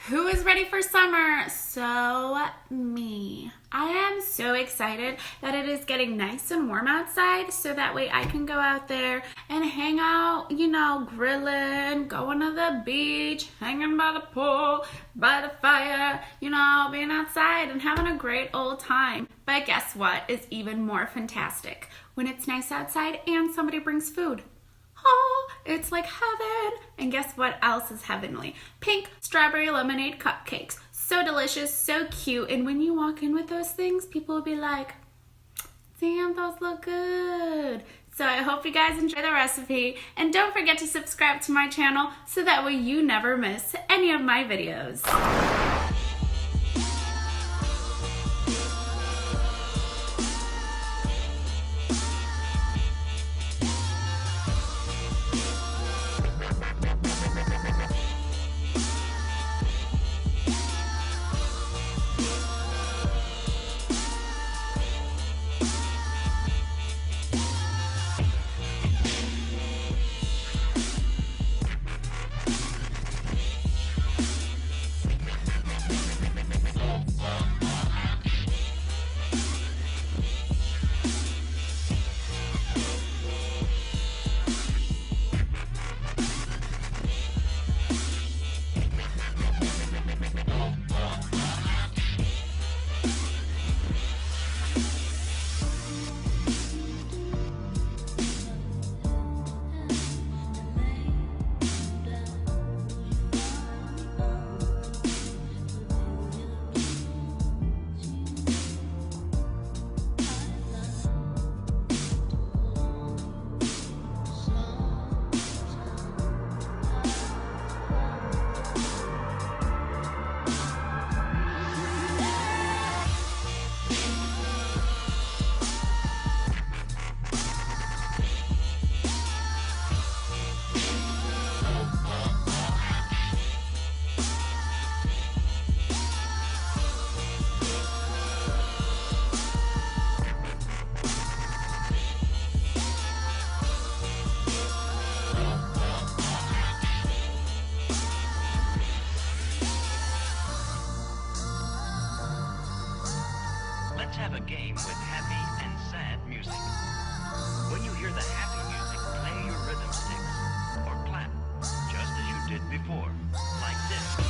Who is ready for summer? So me. I am so excited that it is getting nice and warm outside so that way I can go out there and hang out, grilling, going to the beach, hanging by the pool, by the fire, being outside and having a great old time. But guess what is even more fantastic? When it's nice outside and somebody brings food. Oh, it's like heaven. And guess what else is heavenly? Pink strawberry lemonade cupcakes. So delicious, so cute. And when you walk in with those things, people will be like, damn, those look good. So I hope you guys enjoy the recipe. And don't forget to subscribe to my channel so that way you never miss any of my videos. Let's have a game with happy and sad music. When you hear the happy music, play your rhythm sticks or clap, just as you did before, like this.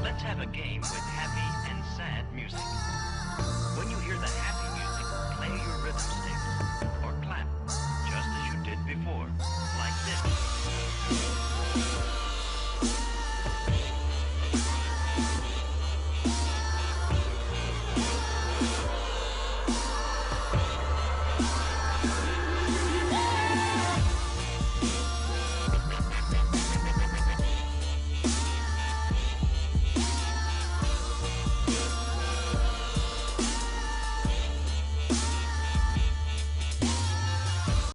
Let's have a game with happy and sad music. When you hear the happy music, play your rhythm sticks or clap, just as you did before,